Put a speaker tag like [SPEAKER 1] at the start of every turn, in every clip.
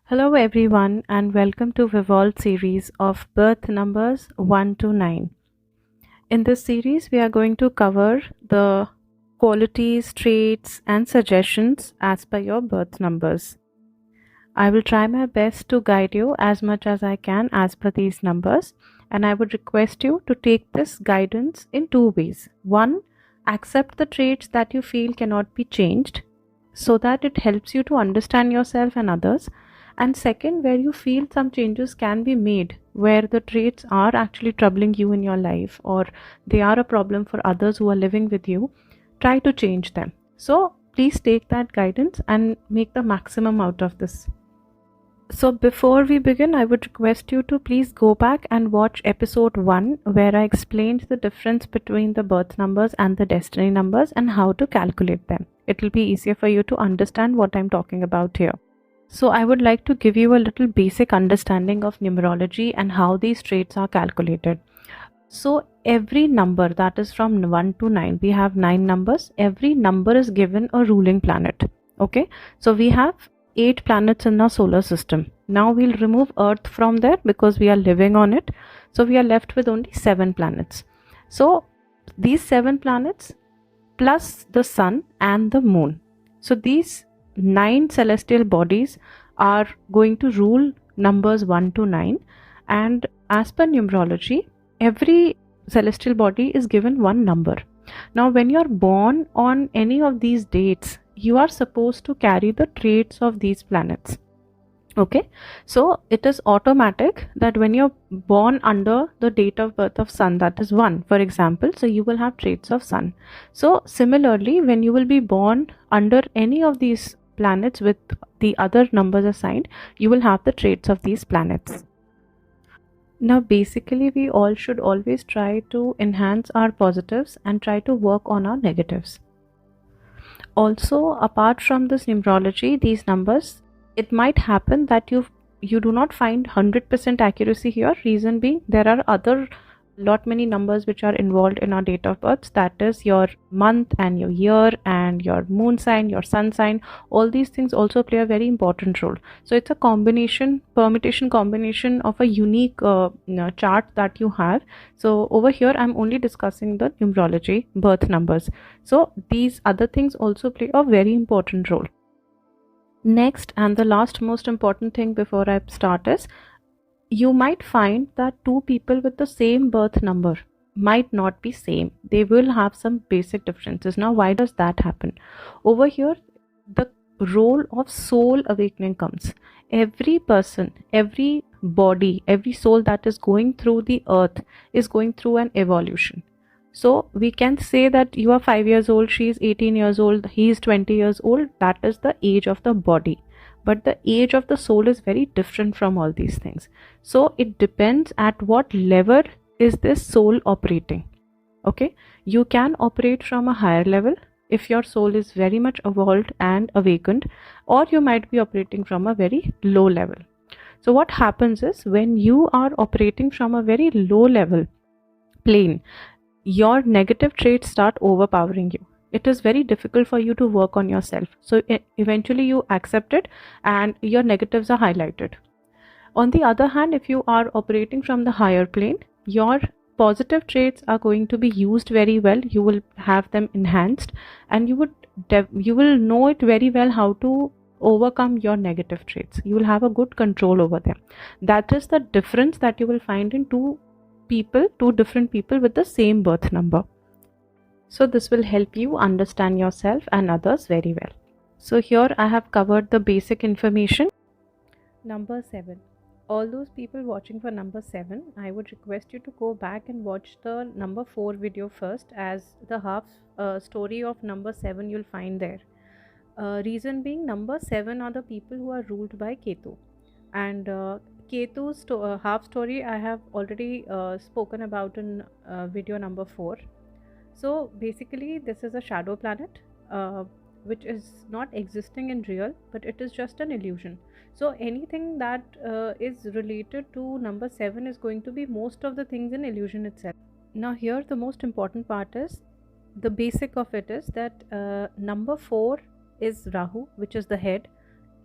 [SPEAKER 1] Hello everyone and welcome to Vivolve series of birth numbers 1 to 9. In this series we are going to cover the qualities, traits and suggestions as per your birth numbers. I will try my best to guide you as much as I can as per these numbers, and I would request you to take this guidance in two ways. One, accept the traits that you feel cannot be changed so that it helps you to understand yourself and others. And second, where you feel some changes can be made, where the traits are actually troubling you in your life or they are a problem for others who are living with you, try to change them. So please take that guidance and make the maximum out of this. So before we begin, I would request you to please go back and watch episode 1 where I explained the difference between the birth numbers and the destiny numbers and how to calculate them. It will be easier for you to understand what I'm talking about here. So I would like to give you a little basic understanding of numerology and how these traits are calculated. So every number that is from 1 to 9, we have 9 numbers. Every number is given a ruling planet. Okay, so we have 8 planets in our solar system. Now we'll remove Earth from there because we are living on it. So we are left with only 7 planets. So these 7 planets plus the sun and the moon. So these 9 celestial bodies are going to rule numbers 1 to 9, and as per numerology, every celestial body is given one number. Now when you're born on any of these dates, you are supposed to carry the traits of these planets. Okay, so it is automatic that when you're born under the date of birth of sun, that is 1 for example, so you will have traits of sun. So similarly, when you will be born under any of these planets with the other numbers assigned, you will have the traits of these planets. Now basically we all should always try to enhance our positives and try to work on our negatives. Also, apart from this numerology, these numbers, it might happen that you do not find 100% accuracy here. Reason being, there are other lot many numbers which are involved in our date of birth, that is your month and your year and your moon sign, your sun sign. All these things also play a very important role. So it's a permutation combination of a unique chart that you have. So over here I'm only discussing the numerology birth numbers. So these other things also play a very important role. Next and the last most important thing before I start is, you might find that two people with the same birth number might not be same. They will have some basic differences. Now why does that happen? Over here the role of soul awakening comes. Every person, every body, every soul that is going through the earth is going through an evolution. So we can say that you are 5 years old, she is 18 years old, he is 20 years old. That is the age of the body. But the age of the soul is very different from all these things. So it depends at what level is this soul operating. Okay, you can operate from a higher level if your soul is very much evolved and awakened, or you might be operating from a very low level. So what happens is, when you are operating from a very low level plane, your negative traits start overpowering you. It is very difficult for you to work on yourself. So eventually you accept it and your negatives are highlighted. On the other hand, if you are operating from the higher plane, your positive traits are going to be used very well. You will have them enhanced and you will know it very well how to overcome your negative traits. You will have a good control over them. That is the difference that you will find in two different people with the same birth number. So this will help you understand yourself and others very well. So here I have covered the basic information. Number 7. All those people watching for number 7, I would request you to go back and watch the number 4 video first, as the half story of number 7 you'll find there. Reason being, number 7 are the people who are ruled by Ketu. And Ketu's half story I have already spoken about in video number 4. So basically this is a shadow planet which is not existing in real, but it is just an illusion. So anything that is related to number 7 is going to be most of the things in illusion itself. Now here the most important part is, the basic of it is that number 4 is Rahu, which is the head.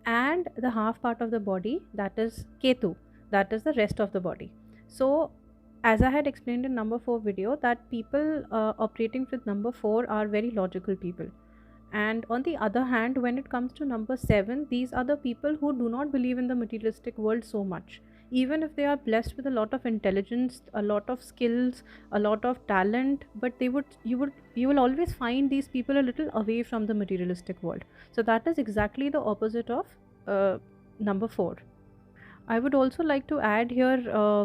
[SPEAKER 1] and the half part of the body, that is Ketu, that is the rest of the body. So as I had explained in number 4 video, that people operating with number 4 are very logical people. And on the other hand, when it comes to number 7, these are the people who do not believe in the materialistic world so much. Even if they are blessed with a lot of intelligence, a lot of skills, a lot of talent, but you will always find these people a little away from the materialistic world. So that is exactly the opposite of number 4. I would also like to add here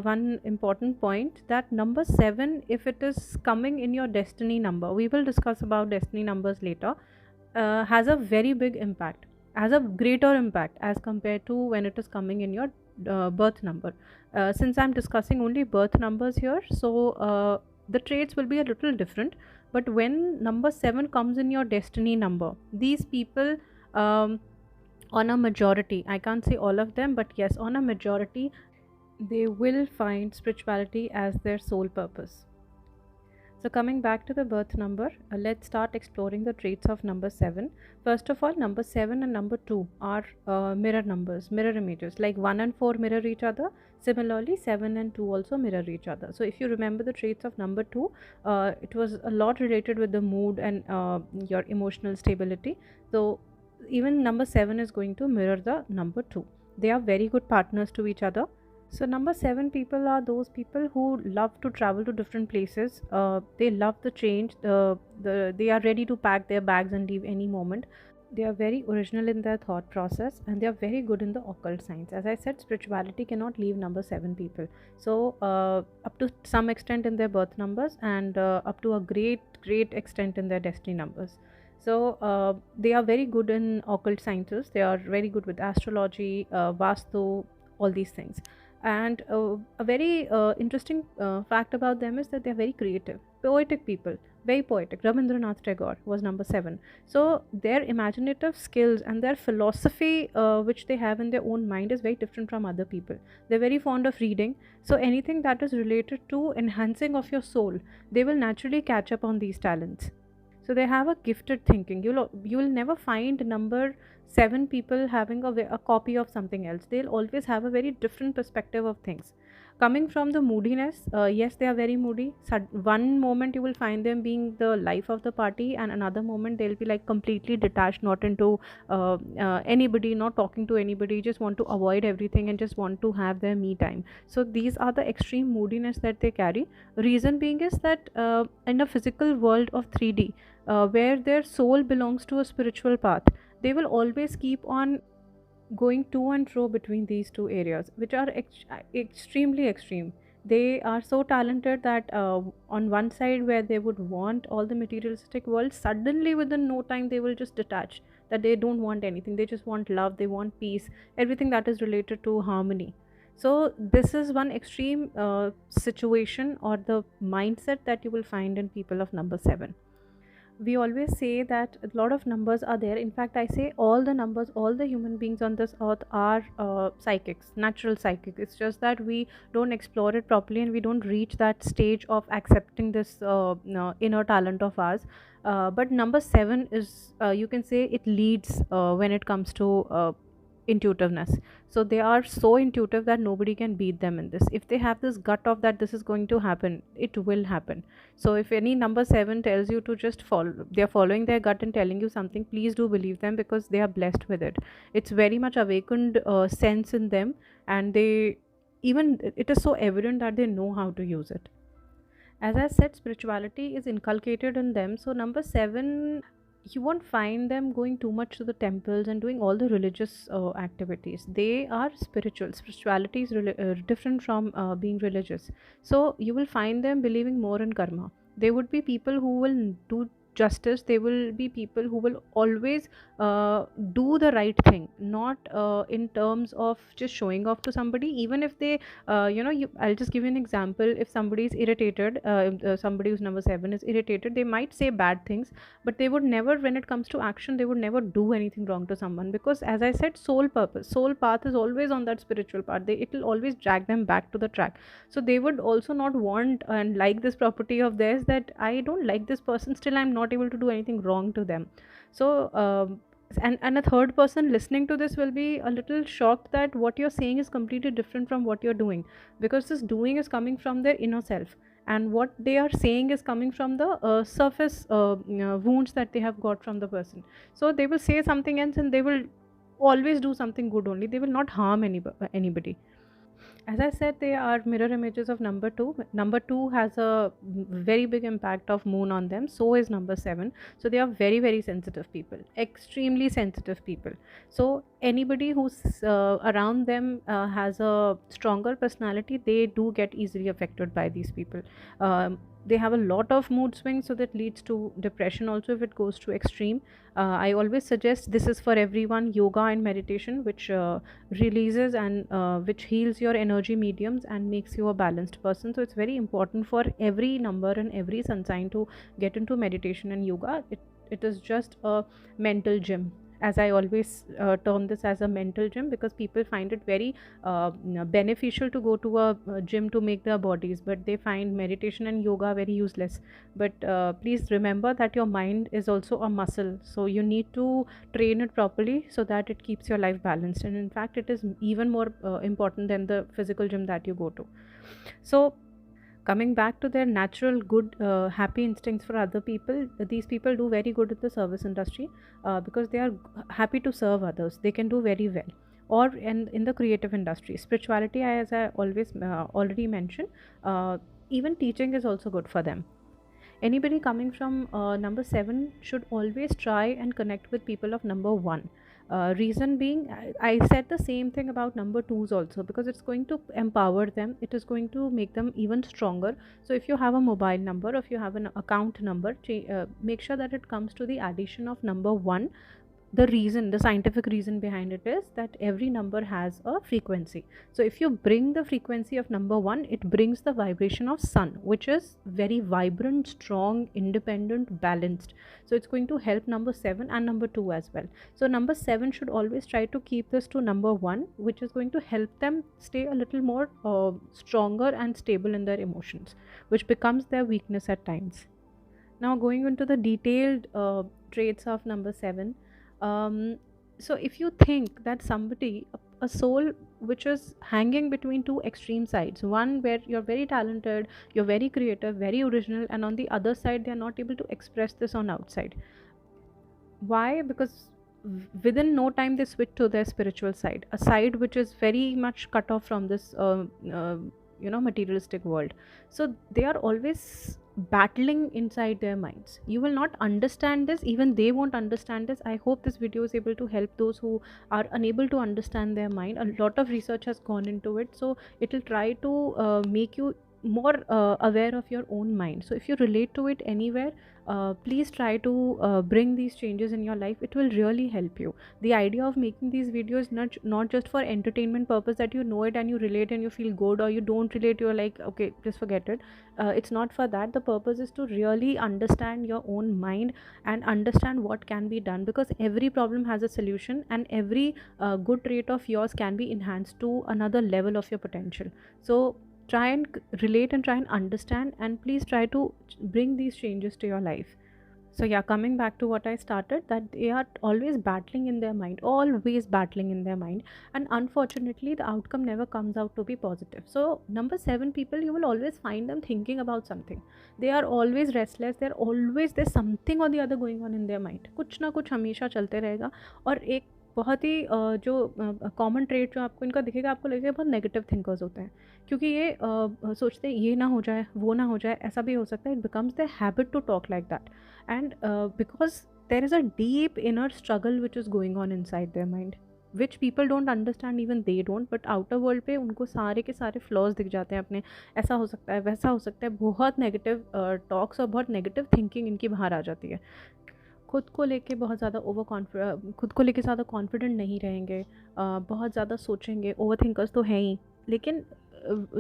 [SPEAKER 1] one important point, that number 7, if it is coming in your destiny number, we will discuss about destiny numbers later, has a very big impact, has a greater impact as compared to when it is coming in your birth number. Since I'm discussing only birth numbers here, so the traits will be a little different. But when number 7 comes in your destiny number, these people, on a majority, I can't say all of them, but yes, on a majority, they will find spirituality as their sole purpose. So coming back to the birth number, let's start exploring the traits of number 7. First of all, number 7 and number 2 are mirror numbers, mirror images. Like 1 and 4 mirror each other. Similarly, 7 and 2 also mirror each other. So if you remember the traits of number 2, it was a lot related with the mood and your emotional stability. So even number 7 is going to mirror the number 2. They are very good partners to each other. So number 7 people are those people who love to travel to different places. They love the change. They are ready to pack their bags and leave any moment. They are very original in their thought process, and they are very good in the occult science. As I said, spirituality cannot leave number 7 people. So up to some extent in their birth numbers, and up to a great extent in their destiny numbers. So they are very good in occult sciences. They are very good with astrology, vastu, all these things. And a very interesting fact about them is that they are very creative, poetic people, very poetic. Rabindranath Tagore was number 7. So their imaginative skills and their philosophy, which they have in their own mind, is very different from other people. They're very fond of reading. So anything that is related to enhancing of your soul, they will naturally catch up on these talents. So they have a gifted thinking. You will never find number 7 people having a copy of something else. They'll always have a very different perspective of things. Coming from the moodiness, yes, they are very moody. One moment you will find them being the life of the party, and another moment they'll be like completely detached, not into anybody, not talking to anybody, just want to avoid everything and just want to have their me time. So these are the extreme moodiness that they carry. Reason being is that in a physical world of 3D, where their soul belongs to a spiritual path, they will always keep on going to and fro between these two areas, which are extremely extreme. They are so talented that on one side where they would want all the materialistic world, suddenly within no time they will just detach, that they don't want anything, they just want love, they want peace, everything that is related to harmony. So this is one extreme situation or the mindset that you will find in people of number 7. We always say that a lot of numbers are there. In fact, I say all the numbers, all the human beings on this earth are psychics, natural psychics. It's just that we don't explore it properly and we don't reach that stage of accepting this inner talent of ours. But number 7 is, you can say, it leads when it comes to intuitiveness. So they are so intuitive that nobody can beat them in this. If they have this gut of that this is going to happen, it will happen. So if any number 7 tells you to just follow, they are following their gut and telling you something, please do believe them, because they are blessed with it. It's very much awakened sense in them, and they, even it is so evident that they know how to use it. As I said, spirituality is inculcated in them. So number 7, you won't find them going too much to the temples and doing all the religious activities. They are spiritual. Spirituality is different from being religious. So you will find them believing more in karma. They would be people who will do justice. They will be people who will always do the right thing, not in terms of just showing off to somebody. Even if they I'll just give you an example. If somebody is irritated, somebody who's number 7 is irritated, they might say bad things, but they would never, when it comes to action, they would never do anything wrong to someone, because as I said, soul purpose, soul path is always on that spiritual path. It will always drag them back to the track. So they would also not want and like this property of theirs, that I don't like this person, still I'm not able to do anything wrong to them. So And a third person listening to this will be a little shocked that what you're saying is completely different from what you're doing, because this doing is coming from their inner self, and what they are saying is coming from the surface wounds that they have got from the person. So they will say something else, and they will always do something good only. They will not harm anybody. As I said, they are mirror images of number two. Number two has a very big impact of moon on them. So is number seven. So they are very, very sensitive people, extremely sensitive people. So anybody who's around them has a stronger personality, they do get easily affected by these people. They have a lot of mood swings, so that leads to depression also if it goes to extreme. I always suggest, this is for everyone, yoga and meditation, which releases and which heals your energy mediums and makes you a balanced person. So it's very important for every number and every sun sign to get into meditation and yoga. It is just a mental gym, as I always term this as a mental gym, because people find it very beneficial to go to a gym to make their bodies, but they find meditation and yoga very useless. But please remember that your mind is also a muscle, so you need to train it properly so that it keeps your life balanced. And in fact, it is even more important than the physical gym that you go to. So coming back to their natural good happy instincts for other people, these people do very good in the service industry, because they are happy to serve others. They can do very well. Or in the creative industry, spirituality, as I always already mentioned, even teaching is also good for them. Anybody coming from number 7 should always try and connect with people of number 1. Reason being, I said the same thing about number 2s also, because it's going to empower them, it is going to make them even stronger. So if you have a mobile number, or if you have an account number, make sure that it comes to the addition of number 1. The scientific reason behind it is that every number has a frequency. So if you bring the frequency of number 1, it brings the vibration of sun, which is very vibrant, strong, independent, balanced. So it's going to help number 7 and number 2 as well. So number 7 should always try to keep this to number 1, which is going to help them stay a little more stronger and stable in their emotions, which becomes their weakness at times. Now going into the detailed traits of number 7. So if you think that somebody, a soul which is hanging between two extreme sides, one where you're very talented, you're very creative, very original, and on the other side they're not able to express this on outside. Why? Because within no time they switch to their spiritual side, a side which is very much cut off from this materialistic world. So they are always battling inside their minds. You will not understand this, even they won't understand this. I hope this video is able to help those who are unable to understand their mind. A lot of research has gone into it, so it will try to make you more aware of your own mind. So if you relate to it anywhere, please try to bring these changes in your life. It will really help you. The idea of making these videos not just for entertainment purpose, that you know it and you relate and you feel good, or you don't relate, you're like, okay, just forget it. It's not for that. The purpose is to really understand your own mind and understand what can be done, because every problem has a solution, and every good trait of yours can be enhanced to another level of your potential. So try and relate and try and understand, and please try to bring these changes to your life. So yeah, coming back to what I started, that they are always battling in their mind, always battling in their mind, and unfortunately the outcome never comes out to be positive. So number 7 people, you will always find them thinking about something. They are always restless, there's something or the other going on in their mind. कुछ ना कुछ हमेशा चलते रहेगा. और एक बहुत ही जो कॉमन ट्रेट जो आपको इनका दिखेगा, आपको लगेगा बहुत नेगेटिव थिंकर्स होते हैं, क्योंकि ये सोचते हैं ये ना हो जाए, वो ना हो जाए, ऐसा भी हो सकता है. It becomes the habit to talk like that, and because there is a deep inner struggle which is going on inside their mind, which people don't understand, even they don't. But outer world पे उनको सारे के सारे flaws दिख जाते हैं अपने. ऐसा हो सकता है, वैसा हो सकता है, बहुत नेगेटिव टॉक्स और बहुत नेगेटिव थिंकिंग इनकी बाहर आ जाती है. खुद को लेके बहुत ज़्यादा खुद को लेके ज़्यादा कॉन्फिडेंट नहीं रहेंगे, बहुत ज़्यादा सोचेंगे. ओवर थिंकर्स तो हैं ही, लेकिन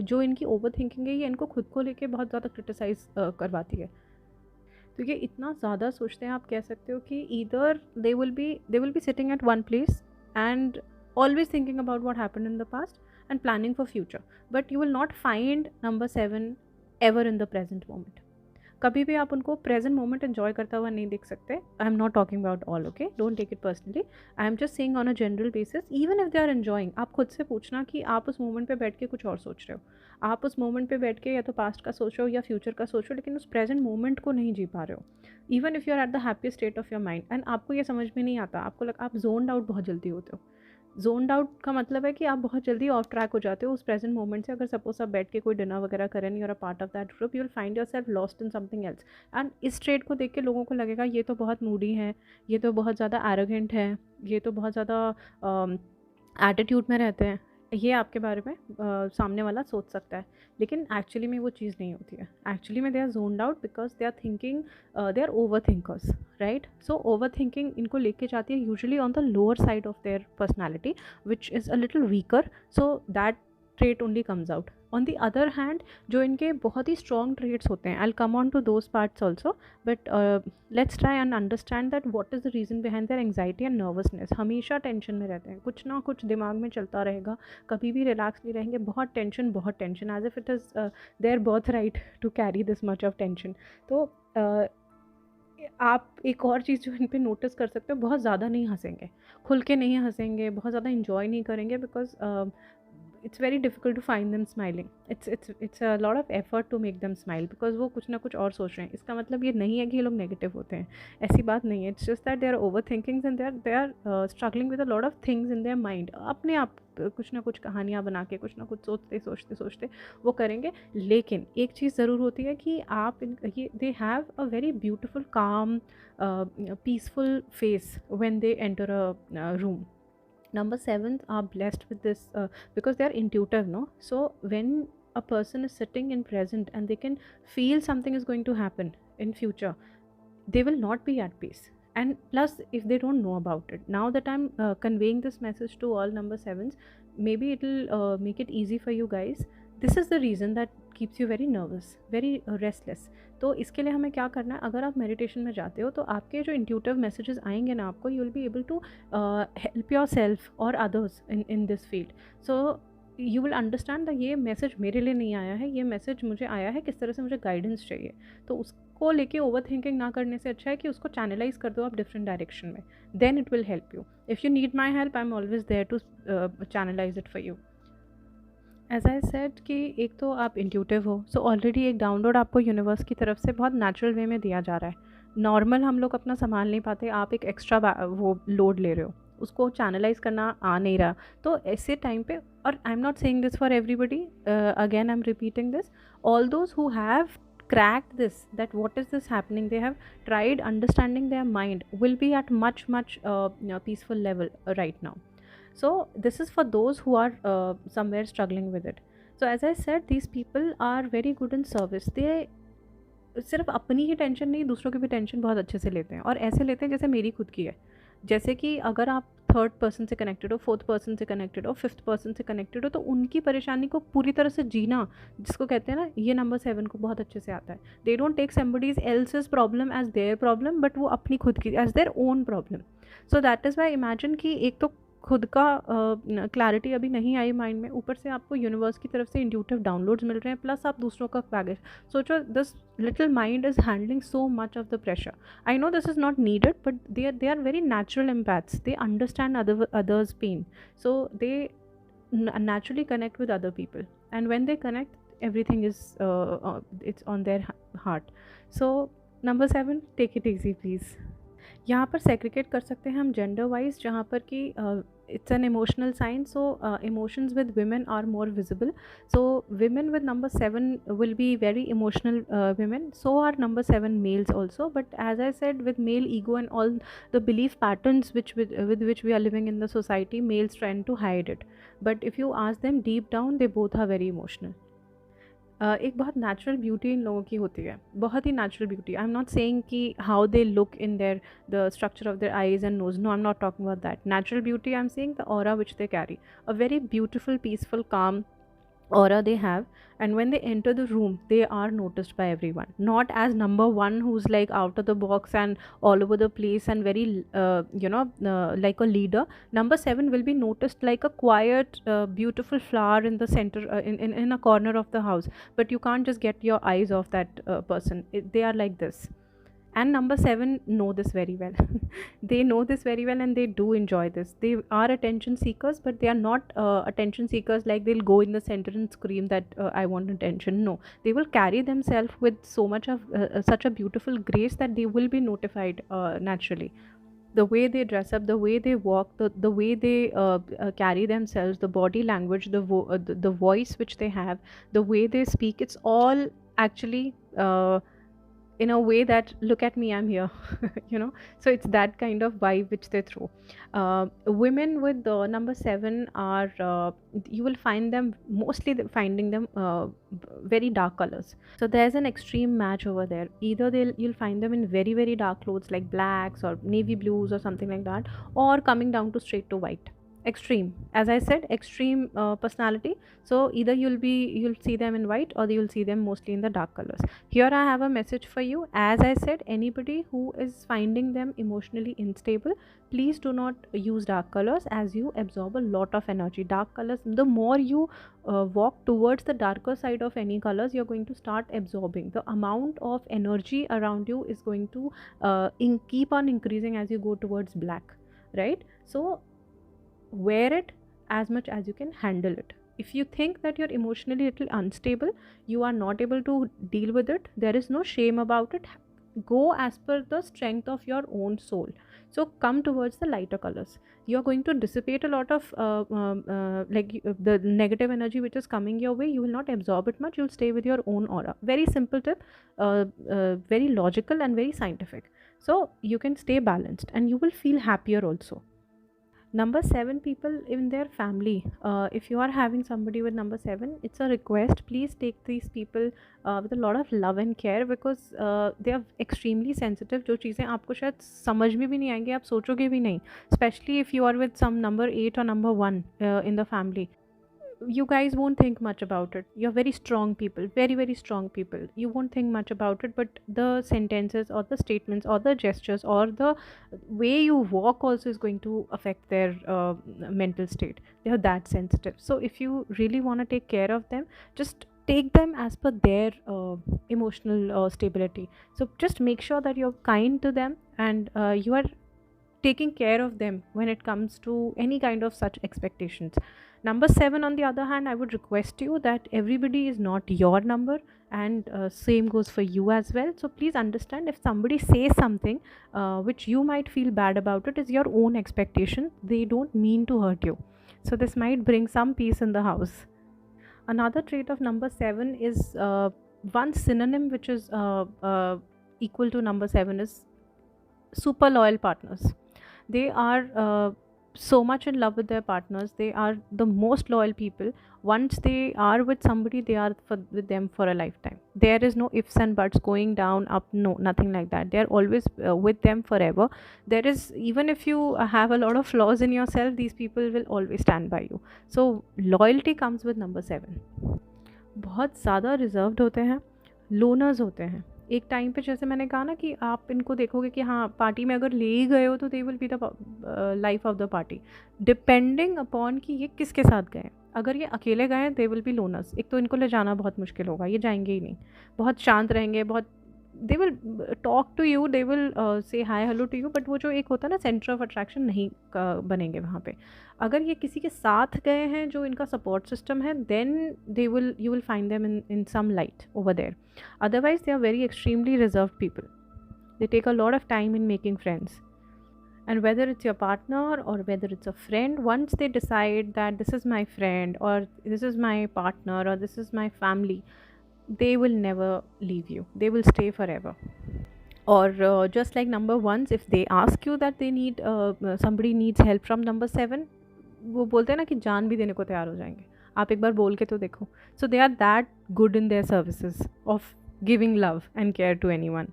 [SPEAKER 1] जो इनकी ओवर थिंकिंग है, ये इनको खुद को लेके बहुत ज़्यादा क्रिटिसाइज़ करवाती है. तो ये इतना ज़्यादा सोचते हैं, आप कह सकते हो कि either they will be sitting at one place and always thinking about what happened in the past and planning for future, but you will not find number 7 ever in the present moment. कभी भी आप उनको present moment enjoy करता हुआ नहीं देख सकते. I am not talking about all, okay, don't take it personally. I am just saying on a general basis, even if they are enjoying, आप खुद से पूछना कि आप उस मोमेंट पे बैठ के कुछ और सोच रहे हो. आप उस मोमेंट पे बैठ के या तो पास्ट का सोच रहे हो या फ्यूचर का सोच रहे हो, लेकिन उस प्रेजेंट मोमेंट को नहीं जी पा रहे हो. Even if you are at the happiest state of your mind and आपको ये समझ में नहीं आता, आप जोन्ड आउट बहुत जल्दी होते हो. जोन्ड आउट का मतलब है कि आप बहुत जल्दी ऑफ ट्रैक हो जाते हो उस प्रेजेंट मोमेंट से. अगर सपोज आप बैठ के कोई डिनर वगैरह करें नहीं और a part of that group, you will find your self lost in something else. And इस ट्रेड को देख के लोगों को लगेगा ये तो बहुत मूडी है, ये तो बहुत ज़्यादा एरोगेंट है, ये तो बहुत ज़्यादा एटीट्यूड में रहते हैं. ये आपके बारे में सामने वाला सोच सकता है, लेकिन एक्चुअली में वो चीज़ नहीं होती है. एक्चुअली में they are zoned out because they are thinking, they are over thinkers, right. So over thinking इनको लेके जाती है usually on the lower side of their personality which is a little weaker. So that trait only comes out. On the other hand, जो इनके बहुत ही strong traits होते हैं, I'll come on to those parts also, but let's try and understand that what is the reason behind their anxiety and nervousness. हमेशा tension में रहते हैं, कुछ ना कुछ दिमाग में चलता रहेगा, कभी भी रिलैक्स नहीं रहेंगे, बहुत tension, as if it is their birthright to carry this much of tension. तो आप एक और चीज़ जो इन पे नोटिस कर सकते हो, बहुत ज़्यादा नहीं हंसेंगे, खुल के नहीं हंसेंगे, बहुत ज़्यादा इंजॉय नहीं करेंगे, because it's very difficult to find them smiling. It's a lot of effort to make them smile because वो कुछ ना कुछ और सोच रहे हैं. इसका मतलब ये नहीं है कि ये लोग नेगेटिव होते हैं, ऐसी बात नहीं है. It's just that they are over thinking and they are struggling with a lot of things in their mind. अपने आप कुछ ना कुछ कहानियाँ बना के कुछ ना कुछ सोचते वो करेंगे. लेकिन एक चीज़ ज़रूर होती है कि आप ये they have a very beautiful calm peaceful face when they enter a room. Number 7 are blessed with this because they are intuitive, no. So when a person is sitting in present and they can feel something is going to happen in future, they will not be at peace. And plus, if they don't know about it, now that I'm conveying this message to all number 7s, maybe it'll make it easy for you guys. This is the reason that keeps you very nervous, very restless. तो इसके लिए हमें क्या करना है, अगर आप meditation में जाते हो तो आपके जो इंट्यूटिव मैसेजेस आएंगे ना आपको, you will be able to help yourself और others in this field. So you will understand that ये मैसेज मेरे लिए नहीं आया है, ये मैसेज मुझे आया है, किस तरह से मुझे गाइडेंस चाहिए. तो उसको लेके ओवर थिंकिंग ना करने से अच्छा है कि उसको चैनलाइज कर दो आप डिफरेंट डायरेक्शन में. Then it will help you. If you need my help, I am always there to channelize it for you. As I said कि एक तो आप इंट्यूटिव हो, सो ऑलरेडी एक डाउनलोड आपको यूनिवर्स की तरफ से बहुत नेचुरल वे में दिया जा रहा है. नॉर्मल हम लोग अपना संभाल नहीं पाते, आप एक एक्स्ट्रा वो लोड ले रहे हो, उसको चैनलाइज करना आ नहीं रहा. तो ऐसे टाइम पे, और आई am not saying this for everybody, again I am repeating this, all those who have cracked this, that what is this happening, they have tried understanding their mind, will be at much peaceful level right now. So this is for those who are somewhere struggling with it. So as I said, these people are very good in service. they सिर्फ अपनी ही tension नहीं, दूसरों की भी tension बहुत अच्छे से लेते हैं, और ऐसे लेते हैं जैसे मेरी खुद की है. जैसे कि अगर आप थर्ड पर्सन से कनेक्टेड हो, फोर्थ पर्सन से कनेक्टेड हो, फिफ्थ पर्सन से कनेक्टेड हो, तो उनकी परेशानी को पूरी तरह से जीना, जिसको कहते हैं ना, ये नंबर 7 को बहुत अच्छे से आता है. They don't take somebody's else's problem as their problem, but वो अपनी खुद की as their own problem. So that is why imagine कि एक तो खुद का क्लैरिटी अभी नहीं आई माइंड में, ऊपर से आपको यूनिवर्स की तरफ से इंट्यूटिव डाउनलोड्स मिल रहे हैं, प्लस आप दूसरों का बैगेज. सोचो, this little mind is handling so much of the pressure. I know this is not needed, but they are very natural empaths. They understand others pain, so they naturally connect with other people, and when they connect, everything is it's on their heart. So number 7, take it easy please. यहाँ पर segregate कर सकते हैं हम gender wise, जहाँ पर कि it's an emotional sign. So emotions with women are more visible. So women with number 7 will be very emotional women. So are number 7 males also. But as I said, with male ego and all the belief patterns with which we are living in the society, males trying to hide it. But if you ask them deep down, they both are very emotional. एक बहुत natural beauty in लोगों की होती है, बहुत ही natural beauty. I am not saying कि how they look in their the structure of their eyes and nose, no, I am not talking about that. Natural beauty, I am saying the aura which they carry, a very beautiful, peaceful, calm aura they have, and when they enter the room they are noticed by everyone, not as number one who's like out of the box and all over the place and very like a leader. Number 7 will be noticed like a quiet beautiful flower in the center, in a corner of the house, but you can't just get your eyes off that person. They are like this. And number 7 know this very well. They know this very well and they do enjoy this. They are attention seekers, but they are not attention seekers like they'll go in the center and scream that I want attention. No, they will carry themselves with so much of such a beautiful grace that they will be notified naturally. The way they dress up, the way they walk, the way they carry themselves, the body language, the voice which they have, the way they speak, it's all actually in a way that look at me, I'm here. So it's that kind of vibe which they throw. Women with the number 7 are you will find them mostly finding them very dark colors. So there's an extreme match over there. Either you'll find them in very very dark clothes like blacks or navy blues or something like that, or coming down to straight to white. Extreme, as I said, extreme personality. So either you'll see them in white, or you'll see them mostly in the dark colors. Here I have a message for you. As I said, anybody who is finding them emotionally unstable, please do not use dark colors, as you absorb a lot of energy. Dark colors, the more you walk towards the darker side of any colors, you're going to start absorbing. The amount of energy around you is going to keep on increasing as you go towards black, right? So wear it as much as you can handle it. If you think that you're emotionally a little unstable, you are not able to deal with it, there is no shame about it. Go as per the strength of your own soul. So come towards the lighter colors. You're going to dissipate a lot of the negative energy which is coming your way. You will not absorb it much. You'll stay with your own aura. Very simple tip, very logical and very scientific. So you can stay balanced and you will feel happier also. Number 7 people in their family, if you are having somebody with number 7, it's a request, please take these people with a lot of love and care, because they are extremely sensitive. जो चीज़ें आपको शायद समझ में भी नहीं आएंगी, आप सोचोगे भी नहीं, especially if you are with some number 8 or number 1 in the family. You guys won't think much about it. You're very strong people, very very strong people. You won't think much about it, but the sentences or the statements or the gestures or the way you walk also is going to affect their mental state. They are that sensitive. So if you really want to take care of them, just take them as per their emotional stability. So just make sure that you're kind to them, and you are taking care of them when it comes to any kind of such expectations. Number 7 on the other hand, I would request you that everybody is not your number, and same goes for you as well. So please understand, if somebody says something which you might feel bad about, it is your own expectation. They don't mean to hurt you. So this might bring some peace in the house. Another trait of number 7 is one synonym which is equal to number 7 is super loyal partners. They are so much in love with their partners. They are the most loyal people. Once they are with somebody, they are with them for a lifetime. There is no ifs and buts, going down, up, no, nothing like that. They are always with them forever. There is, even if you have a lot of flaws in yourself, these people will always stand by you. So loyalty comes with number 7. बहुत ज़्यादा reserved होते हैं, loners होते हैं. एक time पे जैसे मैंने कहा ना कि आप इनको देखोगे कि हाँ पार्टी में अगर ले ही गए हो तो दे will be the life of the party, depending upon कि ये किसके साथ गए. अगर ये अकेले गए दे विल बी लोनर्स. एक तो इनको ले जाना बहुत मुश्किल होगा, ये जाएंगे ही नहीं. बहुत शांत रहेंगे, बहुत they will talk to you, they will say hi hello to you, but वो जो एक होता है ना सेंटर ऑफ अट्रैक्शन, नहीं बनेंगे वहाँ पे. अगर ये किसी के साथ गए हैं जो इनका सपोर्ट सिस्टम है, then you will find them in some light over there. Otherwise they are very extremely reserved people. They take a lot of time in making friends. And whether it's your partner or whether it's a friend, once they decide that this is my friend or this is my partner or this is my family, they will never leave you. They will stay forever. Or just like number ones, if they ask you that they need somebody needs help from number 7, वो बोलते हैं ना कि जान भी देने को तैयार हो जाएंगे. आप एक बार बोल के तो देखो. So they are that good in their services of giving love and care to anyone.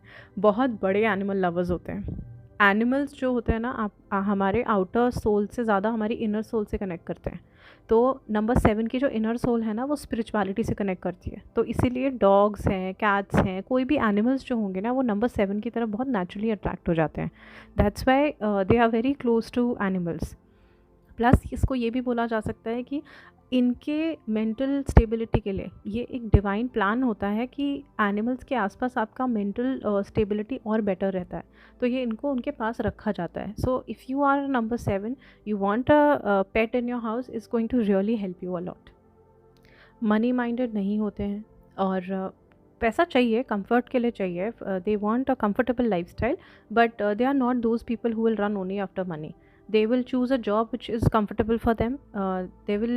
[SPEAKER 1] बहुत बड़े animal lovers होते हैं. एनिमल्स जो होते हैं ना, आप हमारे आउटर सोल से ज़्यादा हमारी इनर सोल से कनेक्ट करते हैं. तो नंबर 7 की जो इनर सोल है ना, वो स्पिरिचुअलिटी से कनेक्ट करती है। तो इसीलिए डॉग्स हैं, कैट्स हैं, कोई भी एनिमल्स जो होंगे ना, वो नंबर 7 की तरफ बहुत नेचुरली अट्रैक्ट हो जाते हैं। That's why they are very close to animals. Plus इसको ये भी बोला जा सकता है कि इनके मेंटल स्टेबिलिटी के लिए ये एक डिवाइन प्लान होता है कि एनिमल्स के आसपास आपका मेंटल स्टेबिलिटी और बेटर रहता है, तो ये इनको उनके पास रखा जाता है। So if you are number 7, you want a pet in your house, is going to really help you a lot. Money minded नहीं होते हैं और पैसा चाहिए, कंफर्ट के लिए चाहिए, they want a comfortable lifestyle, but they are not those people who will run only after money. They will choose a job which is comfortable for them. They will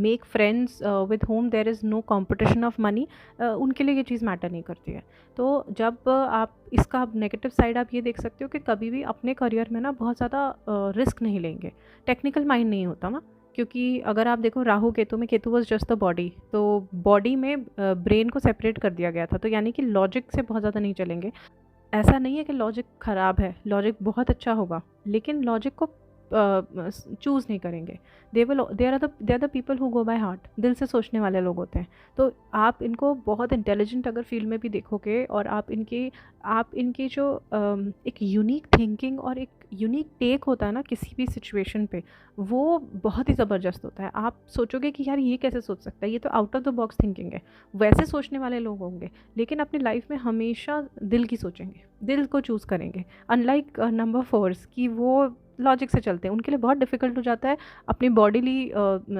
[SPEAKER 1] make friends with whom there is no competition of money. उनके लिए ये चीज़ matter नहीं करती है। तो जब आप इसका नेगेटिव साइड आप ये देख सकते हो कि कभी भी अपने करियर में ना बहुत ज़्यादा रिस्क नहीं लेंगे। टेक्निकल माइंड नहीं होता ना, क्योंकि अगर आप देखो राहु केतु में, Ketu was just the body, तो बॉडी में ब्रेन को सेपरेट कर दिया गया था, तो यानी कि लॉजिक से बहुत ज़्यादा नहीं चलेंगे। ऐसा नहीं है कि लॉजिक ख़राब है, लॉजिक बहुत अच्छा होगा, लेकिन लॉजिक को चूज़ नहीं करेंगे। They are the people who go by heart, दिल से सोचने वाले लोग होते हैं। तो आप इनको बहुत इंटेलिजेंट अगर फील्ड में भी देखोगे, और आप इनकी जो एक यूनिक थिंकिंग और एक यूनिक टेक होता है ना किसी भी सिचुएशन पे, वो बहुत ही ज़बरदस्त होता है। आप सोचोगे कि यार ये कैसे सोच सकता है, ये तो out of the box thinking है। वैसे सोचने वाले लोग होंगे, लेकिन अपनी लाइफ में हमेशा दिल की सोचेंगे, दिल को चूज़ करेंगे। अनलाइक नंबर 4 कि वो लॉजिक से चलते हैं, उनके लिए बहुत डिफ़िकल्ट हो जाता है अपनी बॉडीली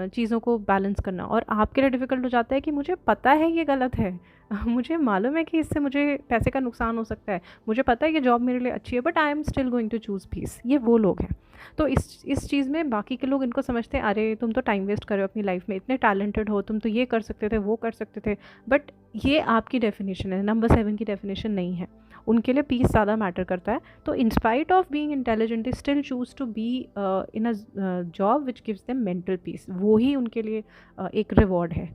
[SPEAKER 1] चीज़ों को बैलेंस करना। और आपके लिए डिफ़िकल्ट हो जाता है कि मुझे पता है ये गलत है, मुझे मालूम है कि इससे मुझे पैसे का नुकसान हो सकता है, मुझे पता है ये जॉब मेरे लिए अच्छी है, but I am still going to choose peace. ये वो लोग हैं। तो इस चीज़ में बाकी के लोग इनको समझते हैं, अरे तुम तो टाइम वेस्ट कर रहे हो अपनी लाइफ में, इतने टैलेंटेड हो, तुम तो ये कर सकते थे, वो कर सकते थे। बट ये आपकी डेफिनेशन है, नंबर 7 की डेफिनेशन नहीं है। उनके लिए पीस ज़्यादा मैटर करता है। तो in spite of being intelligent they still choose to be in a job which gives them mental peace. वो ही उनके लिए एक रिवॉर्ड है।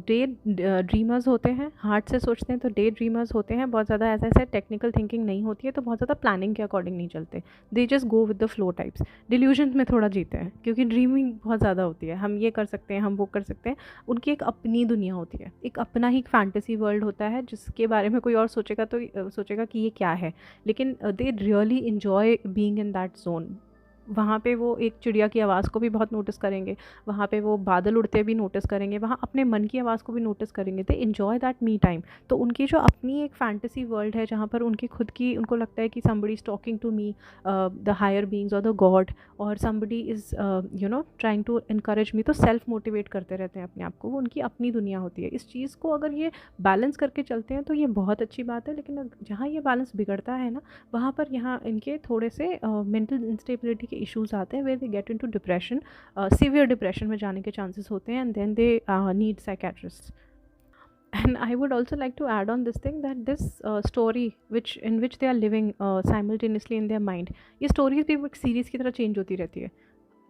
[SPEAKER 1] डे ड्रीमर्स होते हैं, हार्ट से सोचते हैं, तो डे ड्रीमर्स होते हैं। बहुत ज़्यादा ऐसा टेक्निकल थिंकिंग नहीं होती है, तो बहुत ज़्यादा प्लानिंग के अकॉर्डिंग नहीं चलते। दे just go with the flow types. Delusion में थोड़ा जीते हैं, क्योंकि ड्रीमिंग बहुत ज़्यादा होती है, हम ये कर सकते हैं, हम वो कर सकते हैं। उनकी एक अपनी दुनिया होती है, एक अपना ही फैंटेसी वर्ल्ड होता है, जिसके बारे में कोई और सोचेगा तो सोचेगा कि ये क्या है, लेकिन they really enjoy being in that zone. वहाँ पे वो एक चिड़िया की आवाज़ को भी बहुत नोटिस करेंगे, वहाँ पे वो बादल उड़ते भी नोटिस करेंगे, वहाँ अपने मन की आवाज़ को भी नोटिस करेंगे। They enjoy that me time. तो उनकी जो अपनी एक फैंटेसी वर्ल्ड है, जहाँ पर उनकी खुद की, उनको लगता है कि somebody is talking to me, the higher beings और द गॉड, और somebody is trying to encourage me, तो सेल्फ मोटिवेट करते रहते हैं अपने आप को। वो उनकी अपनी दुनिया होती है। इस चीज़ को अगर ये बैलेंस करके चलते हैं तो ये बहुत अच्छी बात है, लेकिन जहाँ ये बैलेंस बिगड़ता है ना, वहाँ पर यहाँ इनके थोड़े से मेंटल इंस्टेबिलिटी के इश्यूज आते हैं, where they get into depression, severe depression में जाने के चांसेस होते हैं, and then they need psychiatrist. And I would also like to add on this thing, that this story which they are living simultaneously in their mind, ये stories भी एक series की तरह चेंज होती रहती है।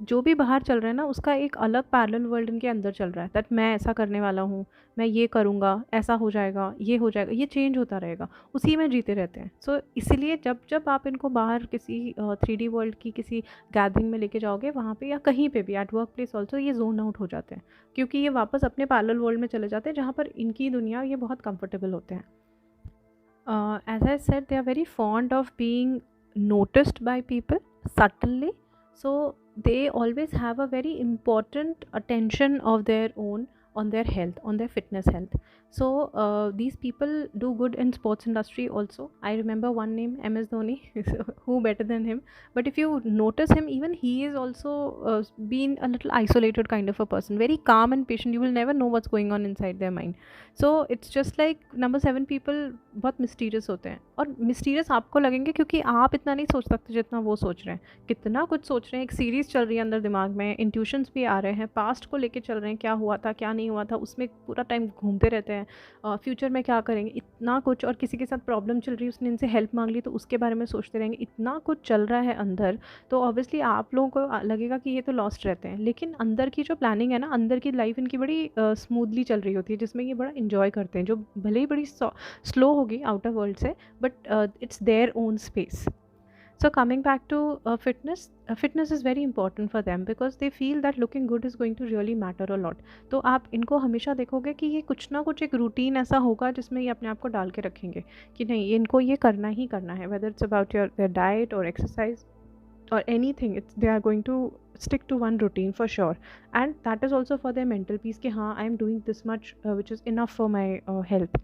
[SPEAKER 1] जो भी बाहर चल रहा है ना, उसका एक अलग पैरेलल वर्ल्ड इनके अंदर चल रहा है, दैट मैं ऐसा करने वाला हूँ, मैं ये करूँगा, ऐसा हो जाएगा, ये हो जाएगा, ये चेंज होता रहेगा, उसी में जीते रहते हैं। सो इसीलिए जब जब आप इनको बाहर किसी 3D वर्ल्ड की किसी गैदरिंग में लेके जाओगे, वहाँ पे या कहीं पे भी एट वर्क प्लेस ऑल्सो, ये जोन आउट हो जाते हैं, क्योंकि ये वापस अपने पैरेलल वर्ल्ड में चले जाते हैं, जहाँ पर इनकी दुनिया ये बहुत कंफर्टेबल होते हैं। As I said, they are very fond of being noticed by people subtly. So they always have a very important attention of their own on their health, on their fitness health. So these people do good in sports industry also. I remember one name, MS Dhoni. Who better than him? But if you notice him, even he is also been a little isolated kind of a person, very calm and patient. You will never know what's going on inside their mind. So it's just like number 7 people बहुत mysterious होते हैं, और mysterious आपको लगेंगे क्योंकि आप इतना नहीं सोच सकते जितना वो सोच रहे हैं। कितना कुछ सोच रहे हैं, एक सीरीज़ चल रही है अंदर दिमाग में, इंट्यूशंस भी आ रहे हैं, पास्ट को लेके चल रहे हैं, क्या हुआ था क्या नहीं हुआ था, उसमें पूरा टाइम घूमते रहते हैं, फ्यूचर में क्या करेंगे, इतना कुछ। और किसी के साथ प्रॉब्लम चल रही है, उसने इनसे हेल्प मांग ली, तो उसके बारे में सोचते रहेंगे, इतना कुछ चल रहा है अंदर। तो ऑब्वियसली आप लोगों को लगेगा कि ये तो लॉस्ट रहते हैं, लेकिन अंदर की जो प्लानिंग है ना, अंदर की लाइफ इनकी बड़ी स्मूथली चल रही होती है, जिसमें ये बड़ा इन्जॉय करते हैं, जो भले ही बड़ी स्लो होगी आउटर वर्ल्ड से, but it's their own space. So coming back to fitness is very important for them because they feel that looking good is going to really matter a lot. तो आप इनको हमेशा देखोगे कि ये कुछ ना कुछ एक रूटीन ऐसा होगा जिसमें ये अपने आप को डाल के रखेंगे कि नहीं इनको ये करना ही करना है, whether it's about their diet or exercise or anything, they are going to stick to one routine for sure. And that is also for their mental peace कि हाँ I am doing this much which is enough for my health.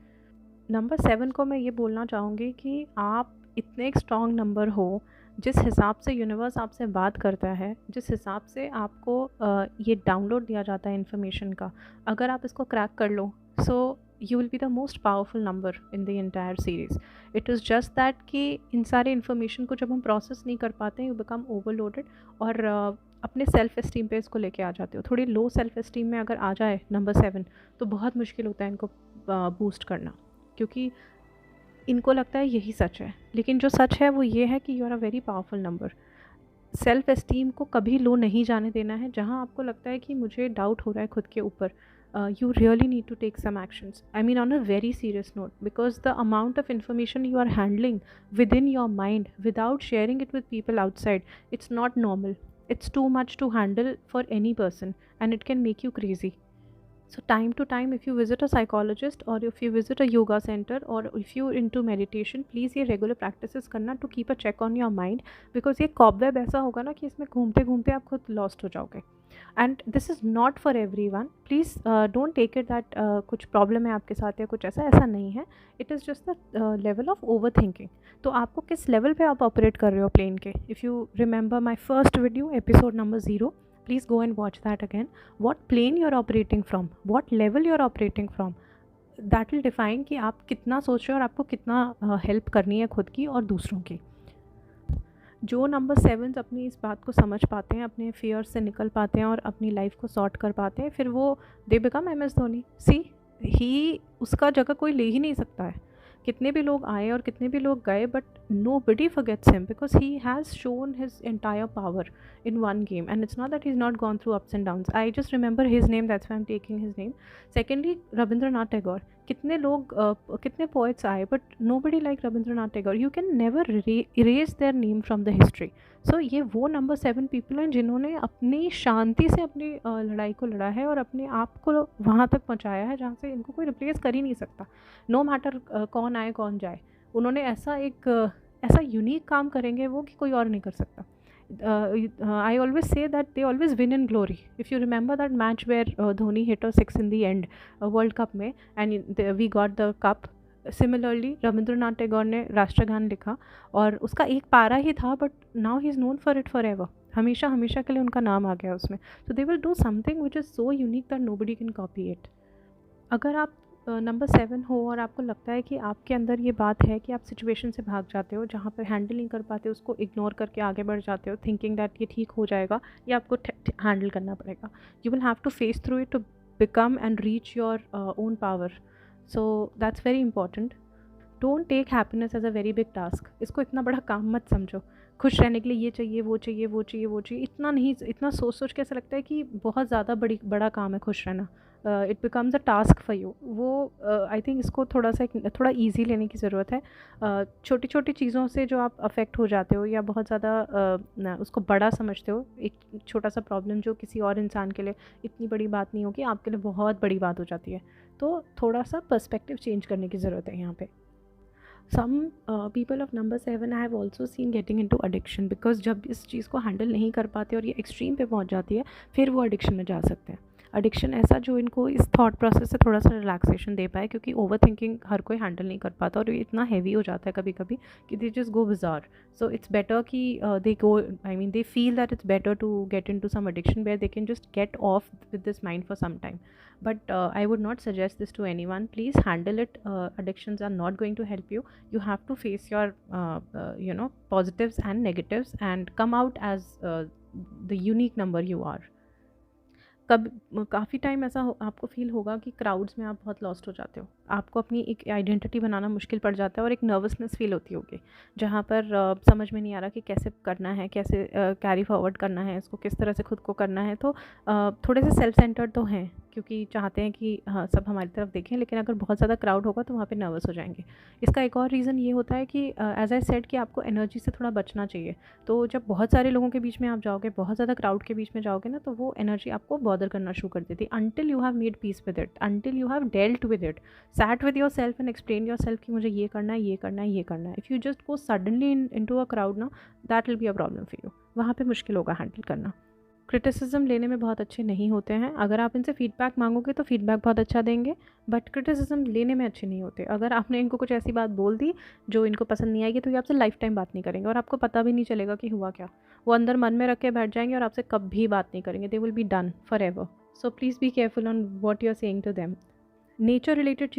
[SPEAKER 1] Number 7 को मैं ये बोलना चाहूँगी कि आप इतने एक स्ट्रॉन्ग नंबर हो, जिस हिसाब से यूनिवर्स आपसे बात करता है, जिस हिसाब से आपको ये डाउनलोड दिया जाता है इन्फॉर्मेशन का, अगर आप इसको क्रैक कर लो so you will be the most powerful number in the entire series. It is just that कि इन सारे इन्फॉर्मेशन को जब हम प्रोसेस नहीं कर पाते हैं यू बिकम ओवरलोडेड और अपने सेल्फ एस्टीम पे इसको लेके आ जाते हो. थोड़ी लो सेल्फ एस्टीम में अगर आ जाए नंबर 7 तो बहुत मुश्किल होता है इनको बूस्ट करना, क्योंकि इनको लगता है यही सच है. लेकिन जो सच है वो ये है कि you are a very powerful number. Self esteem को कभी लो नहीं जाने देना है. जहाँ आपको लगता है कि मुझे डाउट हो रहा है खुद के ऊपर, you really need to take some actions. I mean on a very serious note, because the amount of information you are handling within your mind without sharing it with people outside, it's not normal. It's too much to handle for any person and it can make you crazy. So time to time if you visit a psychologist or if you visit a yoga center or if you're into meditation, please ये regular practices करना to keep a check on your mind, because ये cobweb ऐसा होगा ना कि इसमें घूमते घूमते आप खुद lost हो जाओगे. And this is not for everyone. Please don't take it that कुछ problem है आपके साथ या कुछ ऐसा नहीं है. It is just the level of overthinking. तो आपको किस level पे आप operate कर रहे हो plane के. If you remember my first video, episode number 0, please go and watch that again. What plane you're operating from, what level you're operating from, that will define कि आप कितना सोच रहे हो और आपको कितना हेल्प करनी है खुद की और दूसरों की. जो नंबर 7 अपनी इस बात को समझ पाते हैं, अपने फियर्स से निकल पाते हैं और अपनी लाइफ को सॉर्ट कर पाते हैं, फिर वो दे बिकम MS धोनी. सी ही उसका जगह कोई ले ही नहीं सकता है. कितने भी लोग आए और कितने भी लोग गए, but nobody forgets him because he has shown his entire power in one game. And it's not that he's not gone through ups and downs. I just remember his name, that's why I'm taking his name. Secondly, Rabindranath Tagore. कितने लोग कितने poets आए, but nobody like Rabindranath Tagore. You can never erase their name from the history. So ये वो number 7 people हैं जिन्होंने अपनी शांति से अपनी लड़ाई को लड़ा है और अपने आप को वहाँ तक पहुँचाया है जहाँ से इनको कोई रिप्लेस कर ही नहीं सकता. नो मैटर कौन आए कौन जाए, उन्होंने ऐसा यूनिक काम करेंगे वो कि कोई और नहीं कर सकता. I always say that they always win in glory. If you remember that match where Dhoni hit a 6 in the end World Cup में and we got the cup. Similarly Rabindranath Tagore ने राष्ट्रगान लिखा और उसका एक पारा ही था, but now he is known for it forever. हमेशा हमेशा के लिए उनका नाम आ गया उसमें. So they will do something which is so unique that nobody can copy it. अगर आप नंबर 7 हो और आपको लगता है कि आपके अंदर ये बात है कि आप सिचुएशन से भाग जाते हो, जहाँ पर हैंडल नहीं कर पाते उसको इग्नोर करके आगे बढ़ जाते हो थिंकिंग दैट ये ठीक हो जाएगा या आपको हैंडल करना पड़ेगा. You will have to face through it to become and reach your own power. So that's very important. Don't take happiness as a very big task. इसको इतना बड़ा काम मत समझो. खुश रहने के लिए ये चाहिए वो चाहिए वो चाहिए वो चाहिए, इतना नहीं. इतना सोच के ऐसा लगता है कि बहुत ज़्यादा बड़ा काम है खुश रहना. It becomes a task for you. वो आई थिंक इसको थोड़ा ईजी लेने की ज़रूरत है. छोटी छोटी चीज़ों से जो आप अफेक्ट हो जाते हो या बहुत ज़्यादा उसको बड़ा समझते हो, एक छोटा सा प्रॉब्लम जो किसी और इंसान के लिए इतनी बड़ी बात नहीं होगी, आपके लिए बहुत बड़ी बात हो जाती है. तो थोड़ा सा पर्सपेक्टिव चेंज करने की ज़रूरत है यहाँ पे. Some people of number 7 I have also seen getting into addiction, because जब इस चीज़ को हैंडल नहीं कर पाते और ये एक्सट्रीम पे पहुँच जाती है, फिर वो एडिक्शन में जा सकते हैं. एडिक्शन ऐसा जो इनको इस थॉट प्रोसेस से थोड़ा सा रिलैक्सेशन दे पाए, क्योंकि ओवर थिंकिंग हर कोई हैंडल नहीं कर पाता और ये इतना हैवी हो जाता है कभी कभी कि they just go bizarre. So it's better कि they go, I mean they feel that it's better to get into some addiction where they can just get off with this mind for some time. But I would not suggest this to anyone. Please handle it. Addictions are not going to help you. You have to face your positives and negatives and come out as the unique number you are. काफ़ी time ऐसा आपको feel होगा कि crowds में आप बहुत lost हो जाते हो. आपको अपनी एक आइडेंटिटी बनाना मुश्किल पड़ जाता है और एक नर्वसनेस फील होती होगी, जहाँ पर समझ में नहीं आ रहा कि कैसे करना है, कैसे कैरी फॉरवर्ड करना है, इसको किस तरह से खुद को करना है. तो थोड़े से सेल्फ सेंटर्ड तो हैं क्योंकि चाहते हैं कि हाँ सब हमारी तरफ देखें, लेकिन अगर बहुत ज़्यादा क्राउड होगा तो वहाँ पे नर्वस हो जाएंगे। इसका एक और रीज़न ये होता है कि एज आई सेड कि आपको एनर्जी से थोड़ा बचना चाहिए। तो जब बहुत सारे लोगों के बीच में आप जाओगे, बहुत ज़्यादा क्राउड के बीच में जाओगे ना, तो वो एनर्जी आपको बॉदर करना शुरू कर देती है। Until you have made peace with it, until you have dealt with it, sat with your self and explain your self कि मुझे ये करना है, ये करना है, ये करना है। If you just go suddenly into a crowd ना, that will be a problem for you. वहाँ पे मुश्किल होगा हैंडल करना। क्रिटिसिज्म लेने में बहुत अच्छे नहीं होते हैं। अगर आप इनसे फीडबैक मांगोगे तो फीडबैक बहुत अच्छा देंगे, बट क्रिटिसिज्म लेने में अच्छे नहीं होते। अगर आपने इनको कुछ ऐसी बात बोल दी जो इनको पसंद नहीं आएगी, तो ये आपसे लाइफ टाइम बात नहीं करेंगे और आपको पता भी नहीं चलेगा कि हुआ क्या। वो अंदर मन में रख के बैठ जाएंगे और आपसे कभी बात नहीं करेंगे। They will be done forever. So please be careful on what you are saying to them. Nature related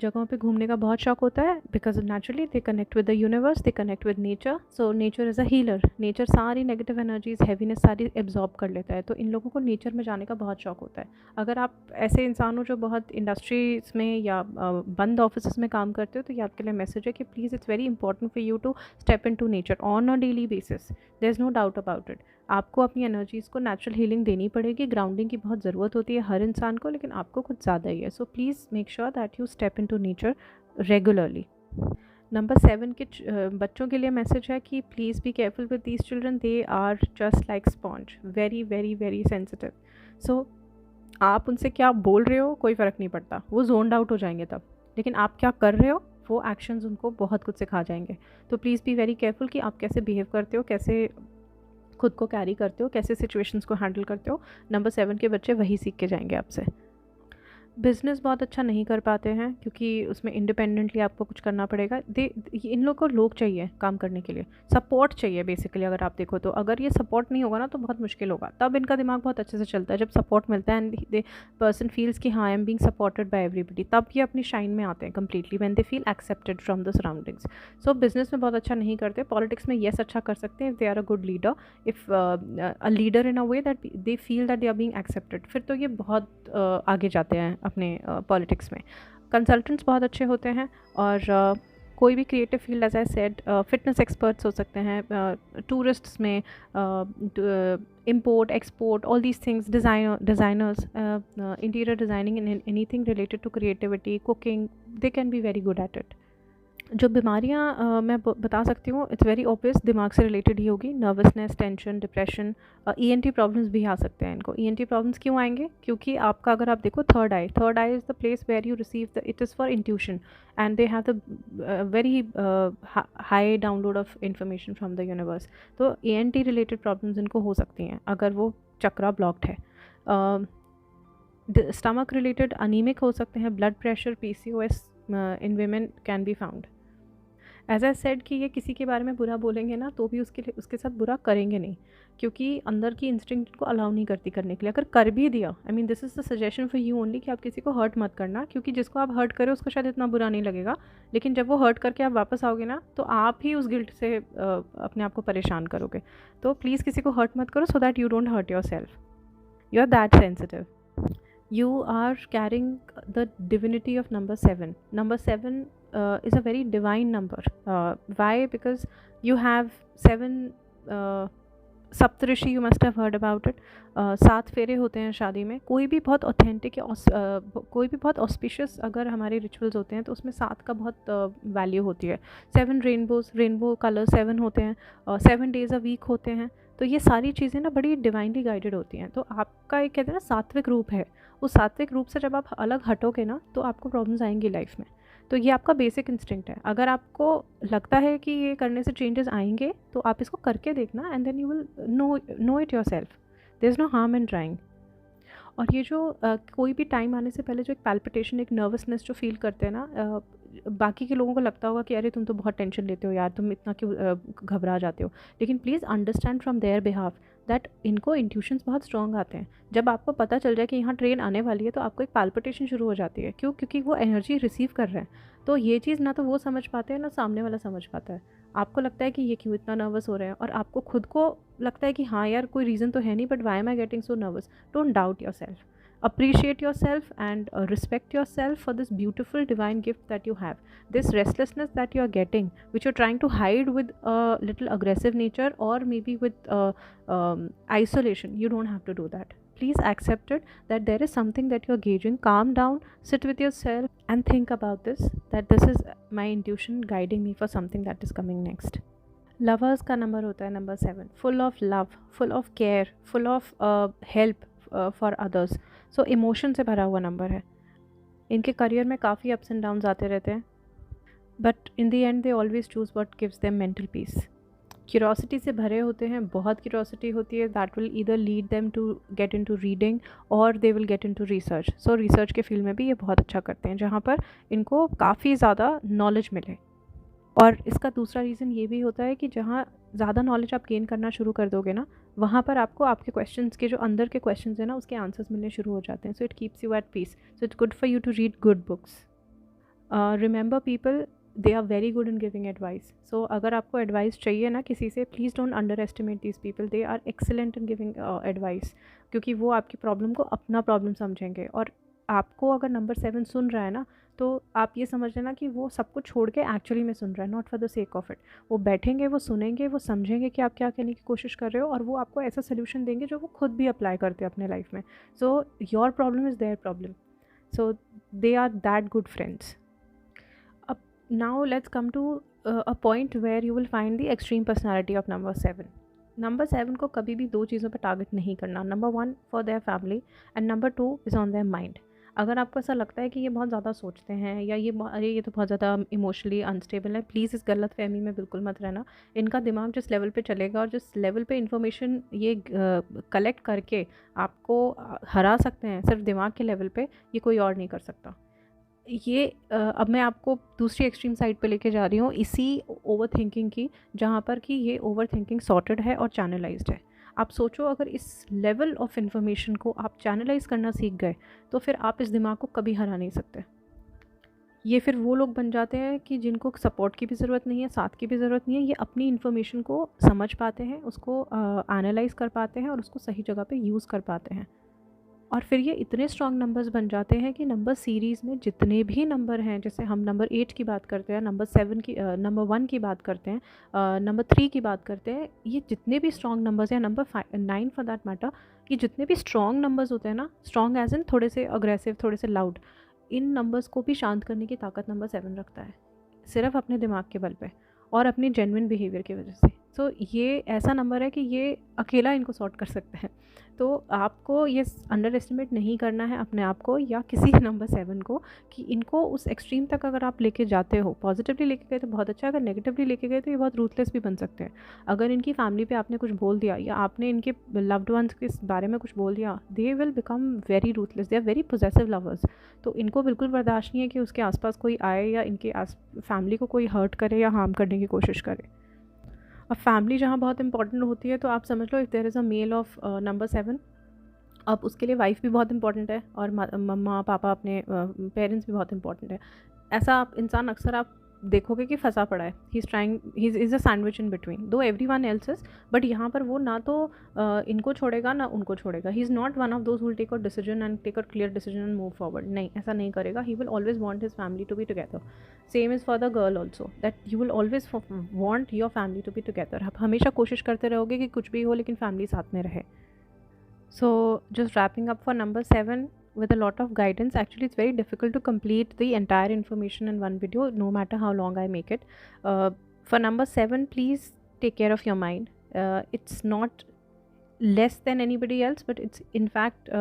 [SPEAKER 1] जगहों पे घूमने का बहुत शौक होता है, because naturally they connect with the universe, they connect with nature. So nature is a healer. Nature सारी negative energies, heaviness सारी एब्जॉर्ब कर लेता है। तो इन लोगों को नेचर में जाने का बहुत शौक होता है। अगर आप ऐसे इंसान हो जो बहुत इंडस्ट्रीज में या बंद ऑफिस में काम करते हो, तो ये आपके लिए मैसेज है कि please it's very important for you to step in to nature on a daily basis. There is no doubt about it. आपको अपनी एनर्जीज़ को नेचुरल हीलिंग देनी पड़ेगी। ग्राउंडिंग की बहुत ज़रूरत होती है हर इंसान को, लेकिन आपको कुछ ज़्यादा ही है। So please make sure that you step into nature regularly. Number 7 के बच्चों के लिए मैसेज है कि please be careful with these children, they are just like sponge, very very very sensitive. So आप उनसे क्या बोल रहे हो कोई फ़र्क नहीं पड़ता, वो जोन्ड आउट हो जाएंगे तब, लेकिन आप क्या कर रहे हो वो एक्शंस उनको बहुत कुछ सिखा जाएंगे। तो प्लीज़ बी वेरी केयरफुल कि आप कैसे बिहेव करते हो, कैसे खुद को कैरी करते हो, कैसे सिचुएशंस को हैंडल करते हो। नंबर 7 के बच्चे वही सीख के जाएंगे आपसे। बिज़नेस बहुत अच्छा नहीं कर पाते हैं क्योंकि उसमें इंडिपेंडेंटली आपको कुछ करना पड़ेगा। इन लोग को लोग चाहिए काम करने के लिए, सपोर्ट चाहिए बेसिकली। अगर आप देखो तो अगर ये सपोर्ट नहीं होगा ना तो बहुत मुश्किल होगा। तब इनका दिमाग बहुत अच्छे से चलता है जब सपोर्ट मिलता है एंड दे पर्सन फील्स कि हाँ I am being supported by everybody, तब ये अपनी शाइन में आते हैं completely, when they feel accepted from the surroundings. So business में बहुत अच्छा नहीं करते। पॉलिटिक्स में येस अच्छा कर सकते हैं if they are a good leader, if a leader in a way that they feel that they are being accepted, फिर तो ये बहुत आगे जाते हैं अपने पॉलिटिक्स में। कंसल्टेंट्स बहुत अच्छे होते हैं और कोई भी creative field, as I said, fitness experts हो सकते हैं, टूरिस्ट्स में, import export, all these things, designers, interior designing, anything related to creativity, cooking, they can be very good at it. जो बीमारियाँ मैं बता सकती हूँ, इट्स वेरी ऑब्वियस दिमाग से रिलेटेड ही होगी। Nervousness, tension, depression, ENT problems भी आ सकते हैं इनको। ईएनटी प्रॉब्लम्स क्यों आएंगे? क्योंकि आपका अगर आप देखो third eye is the place where you receive the, it is for intuition and they have the very high download of information from the universe. तो ईएनटी रिलेटेड प्रॉब्लम्स इनको हो सकती हैं अगर वो चक्रा ब्लॉक्ड है। स्टमक रिलेटेड अनीमिक हो सकते हैं। Blood pressure, PCOS in women can be found. As I said कि ये किसी के बारे में बुरा बोलेंगे ना तो भी उसके साथ बुरा करेंगे नहीं, क्योंकि अंदर की इंस्टिंक्ट को अलाउ नहीं करती करने के लिए। अगर कर भी दिया, I mean this is the suggestion for you only कि आप किसी को हर्ट मत करना, क्योंकि जिसको आप हर्ट करें उसको शायद इतना बुरा नहीं लगेगा, लेकिन जब वो हर्ट करके आप वापस आओगे ना तो आप ही उस गिल्ट से अपने आप को परेशान करोगे। तो प्लीज़ किसी को हर्ट मत करो, so that you don't hurt yourself. You are that sensitive. You are carrying the divinity of number 7. Number 7 is a very divine number. Why? Because you have 7 Saptarishi, you must have heard about it. 7 फेरे होते हैं शादी में। कोई भी बहुत authentic या कोई भी बहुत ऑस्पिशियस अगर हमारे रिचुअल्स होते हैं तो उसमें 7 का बहुत वैल्यू होती है। 7 रेनबो कलर 7 होते हैं, 7 डेज़ अ वीक होते हैं। तो ये सारी चीज़ें ना बड़ी डिवाइनली गाइडेड होती हैं। तो आपका एक कहते हैं ना सात्विक रूप है, उस सात्विक रूप से जब आप अलग हटोगे ना तो आपको प्रॉब्लम्स आएंगी लाइफ में। तो ये आपका बेसिक इंस्टिंक्ट है। अगर आपको लगता है कि ये करने से चेंजेस आएंगे तो आप इसको करके देखना and then you will know it yourself. There is no harm in trying. और ये जो कोई भी टाइम आने से पहले जो एक पैल्पिटेशन, एक नर्वसनेस जो फील करते हैं ना, बाकी के लोगों को लगता होगा कि अरे तुम तो बहुत टेंशन लेते हो यार, तुम इतना क्यों घबरा जाते हो, लेकिन please understand from their behalf that इनको इंट्यूशंस बहुत स्ट्रॉन्ग आते हैं। जब आपको पता चल जाए कि यहाँ ट्रेन आने वाली है तो आपको एक पैल्पिटेशन शुरू हो जाती है। क्यों? क्योंकि वो एनर्जी रिसीव कर रहे हैं। तो ये चीज़ ना तो वो समझ पाते हैं ना सामने वाला समझ पाता है। आपको लगता है कि ये क्यों इतना नर्वस हो रहे हैं और आपको खुद को लगता है कि हाँ यार कोई रीज़न तो है नहीं, but why am I getting so nervous. Don't doubt yourself, appreciate yourself and respect yourself for this beautiful divine gift that you have. This restlessness that you are getting, which you're trying to hide with a little aggressive nature or maybe with isolation, you don't have to do that. Please accept it that there is something that you're gauging. Calm down, sit with yourself and think about this, that this is my intuition guiding me for something that is coming next. Lovers का number होता है number 7, full of love, full of care, full of help for others. So emotion से भरा हुआ number है. इनके career में काफ़ी अप्स एंड डाउन्स आते रहते हैं, but in the end they always choose what gives them mental peace. Curiosity से भरे होते हैं, बहुत क्यूरोसिटी होती है. That will either lead them to get into reading और they will get into research. So research के फील्ड में भी ये बहुत अच्छा करते हैं, जहाँ पर इनको काफ़ी ज़्यादा नॉलेज मिले. और इसका दूसरा रीज़न ये भी होता है कि जहाँ ज़्यादा नॉलेज आप गेन करना शुरू कर दोगे ना, वहाँ पर आपको आपके क्वेश्चंस के जो अंदर के क्वेश्चंस हैं ना, उसके आंसर्स मिलने शुरू हो जाते हैं. So it keeps you at peace. So it's good for you to read good books. Remember people, they are very good in giving advice. So अगर आपको एडवाइस चाहिए ना किसी से, please don't underestimate these people. They are excellent in giving advice, क्योंकि वो आपकी problem को अपना प्रॉब्लम समझेंगे. और आपको अगर नंबर 7 सुन रहा है ना, तो आप ये समझ लेना कि वो सब कुछ छोड़ के एक्चुअली में सुन रहा है, not for the sake of it. वो बैठेंगे, वो सुनेंगे, वो समझेंगे कि आप क्या कहने की कोशिश कर रहे हो, और वो आपको ऐसा सोल्यूशन देंगे जो वो खुद भी अप्लाई करते हैं अपने लाइफ में. So your problem is their problem. So they are that good friends. अब now let's come to a point where you will find the extreme personality of number 7. Number 7 को कभी भी 2 चीज़ों पर टारगेट नहीं करना. Number 1 for their family and number 2 is on their mind. अगर आपको ऐसा लगता है कि ये बहुत ज़्यादा सोचते हैं या अरे ये तो बहुत ज़्यादा इमोशनली अनस्टेबल है, प्लीज़ इस गलत फहमी में बिल्कुल मत रहना. इनका दिमाग जिस लेवल पे चलेगा और जिस लेवल पे इन्फॉर्मेशन ये कलेक्ट करके आपको हरा सकते हैं सिर्फ दिमाग के लेवल पे, ये कोई और नहीं कर सकता. ये अब मैं आपको दूसरी एक्सट्रीम साइड पे लेके जा रही हूँ, इसी ओवर थिंकिंग की, जहाँ पर कि ये ओवर थिंकिंग सॉर्टेड है और चैनलाइज्ड है. आप सोचो, अगर इस लेवल ऑफ इन्फॉर्मेशन को आप चैनलाइज करना सीख गए, तो फिर आप इस दिमाग को कभी हरा नहीं सकते. ये फिर वो लोग बन जाते हैं कि जिनको सपोर्ट की भी ज़रूरत नहीं है, साथ की भी ज़रूरत नहीं है. ये अपनी इन्फॉर्मेशन को समझ पाते हैं, उसको एनालाइज कर पाते हैं और उसको सही जगह पे यूज़ कर पाते हैं. और फिर ये इतने स्ट्रॉन्ग नंबर्स बन जाते हैं कि नंबर सीरीज़ में जितने भी नंबर हैं, जैसे हम नंबर 8 की बात करते हैं, नंबर 7 की, नंबर 1 की बात करते हैं, नंबर 3 की बात करते हैं, ये जितने भी स्ट्रॉन्ग नंबर्स हैं, नंबर 9 फॉर दैट मैटर, ये जितने भी स्ट्रॉन्ग नंबर्स होते हैं ना, स्ट्रॉन्ग एज इन थोड़े से अग्रेसिव, थोड़े से लाउड, इन नंबर्स को भी शांत करने की ताकत नंबर 7 रखता है, सिर्फ अपने दिमाग के बल पे और अपनी जेन्युइन बिहेवियर की वजह से. सो ये ऐसा नंबर है कि ये अकेला इनको सॉर्ट कर सकते हैं. तो आपको ये अंडर एस्टिमेट नहीं करना है अपने आप को या किसी नंबर 7 को, कि इनको उस एक्सट्रीम तक अगर आप लेके जाते हो, पॉजिटिवली लेके गए तो बहुत अच्छा है, अगर नेगेटिवली लेके गए तो ये बहुत रूथलेस भी बन सकते हैं. अगर इनकी फैमिली पे आपने कुछ बोल दिया या आपने इनके लव्ड वंस के बारे में कुछ बोल दिया, they will become very ruthless. They are very possessive lovers. तो इनको बिल्कुल बर्दाश्त नहीं है कि उसके आसपास कोई आए या इनके फैमिली को कोई हर्ट करे या हार्म करने की कोशिश करे. अब फैमिली जहाँ बहुत इंपॉर्टेंट होती है, तो आप समझ लो, if there is a male of number 7, अब उसके लिए वाइफ भी बहुत इंपॉर्टेंट है और मम्मा पापा, अपने पेरेंट्स भी बहुत इंपॉर्टेंट है. ऐसा आप इंसान अक्सर आप देखोगे कि फंसा पड़ा है. He is a sandwich in between दो everyone else is. But यहाँ पर वो ना तो इनको छोड़ेगा ना उनको छोड़ेगा. He is not one of those who will take a decision and take a clear decision and move forward. नहीं, ऐसा नहीं करेगा. He will always want his family to be together. Same is for the girl also, that you will always want your family to be together. आप हमेशा कोशिश करते रहोगे कि कुछ भी हो लेकिन फैमिली साथ में रहे. So just wrapping up for number 7 with a lot of guidance. Actually, it's very difficult to complete the entire information in one video, no matter how long I make it. For number 7, please take care of your mind. It's not less than anybody else, but it's in fact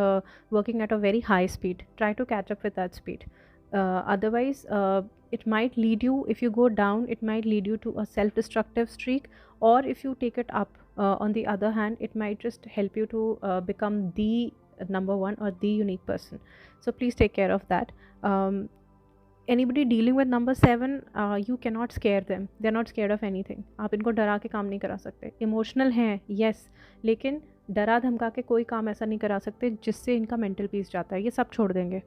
[SPEAKER 1] working at a very high speed. Try to catch up with that speed. Otherwise, it might lead you, if you go down, it might lead you to a self-destructive streak, or if you take it up, on the other hand, it might just help you to become the number 1 or the unique person. So please take care of that. Anybody dealing with number 7, you cannot scare them. They're not scared of anything. आप इनको डरा के काम नहीं करा सकते. Emotional हैं, yes, लेकिन डरा धमका के कोई काम ऐसा नहीं करा सकते जिससे इनका मेंटल पीस जाता है. ये सब छोड़ देंगे.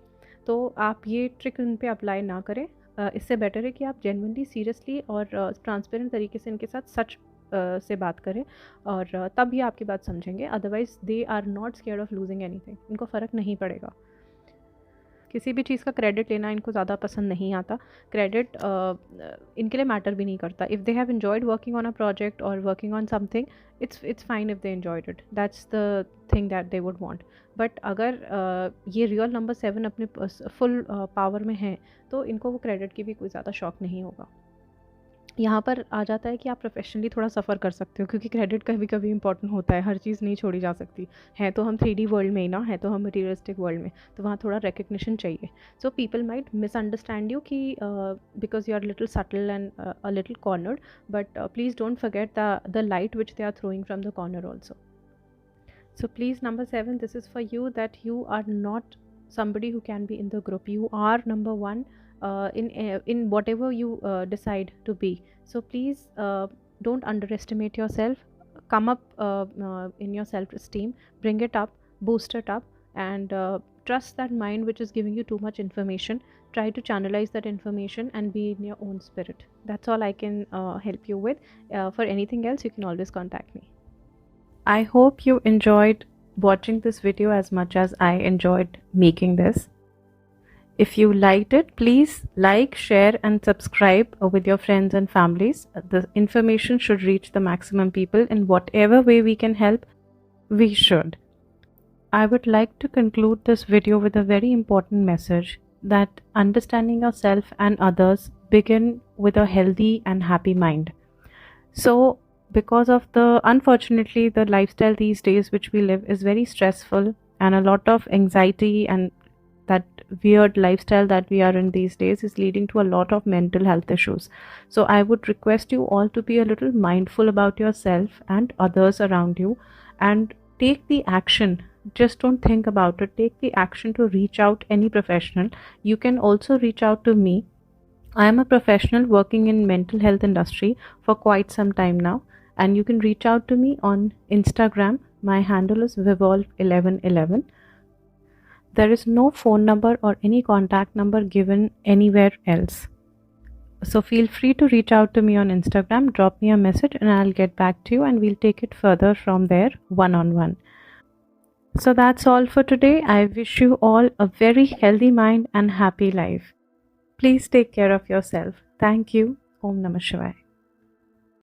[SPEAKER 1] तो आप ये ट्रिक इन पे अप्लाई ना करें. इससे बेटर है कि आप जेन्युइनली, सीरियसली और ट्रांसपेरेंट तरीके से इनके साथ सच से बात करें, और तब ये आपकी बात समझेंगे. Otherwise they are not scared of losing anything. इनको फ़र्क नहीं पड़ेगा. किसी भी चीज़ का क्रेडिट लेना इनको ज़्यादा पसंद नहीं आता. क्रेडिट इनके लिए मैटर भी नहीं करता. If they have enjoyed working on a project और working on something, it's fine if they enjoyed it. That's the thing that they would want. But अगर ये रियल नंबर 7 अपने फुल पावर में है, तो इनको वो क्रेडिट की भी कोई ज़्यादा शौक नहीं होगा. यहाँ पर आ जाता है कि आप प्रोफेशनली थोड़ा सफ़र कर सकते हो, क्योंकि क्रेडिट कभी कभी इंपॉर्टेंट होता है. हर चीज़ नहीं छोड़ी जा सकती है. तो हम 3D वर्ल्ड में ही ना, है तो हम मटीरियलिस्टिक वर्ल्ड में, तो वहाँ थोड़ा रिकग्निशन चाहिए. So people might misunderstand you कि because you are little subtle and a little cornered, but please don't forget the light which they are throwing from the corner also. So please, number 7, this is for you, that you are not somebody who can be in the group. You are number one in whatever you decide to be. So please don't underestimate yourself. Come up in your self-esteem, bring it up, boost it up, and trust that mind which is giving you too much information. Try to channelize that information and be in your own spirit. That's all I can help you with. For anything else, you can always contact me. I hope you enjoyed watching this video as much as I enjoyed making this. If you liked it, please like, share and subscribe with your friends and families. The information should reach the maximum people. In whatever way we can help, we should. I would like to conclude this video with a very important message, that understanding yourself and others begin with a healthy and happy mind. So because of unfortunately the lifestyle these days which we live is very stressful, and a lot of anxiety, and that weird lifestyle that we are in these days is leading to a lot of mental health issues. So I would request you all to be a little mindful about yourself and others around you, and take the action. Just don't think about it. Take the action to reach out any professional. You can also reach out to me. I am a professional working in mental health industry for quite some time now, and you can reach out to me on Instagram. My handle is @vivolve1111. There is no phone number or any contact number given anywhere else. So feel free to reach out to me on Instagram, drop me a message and I'll get back to you, and we'll take it further from there one-on-one. So that's all for today. I wish you all a very healthy mind and happy life. Please take care of yourself. Thank you. Om Namah Shivaya.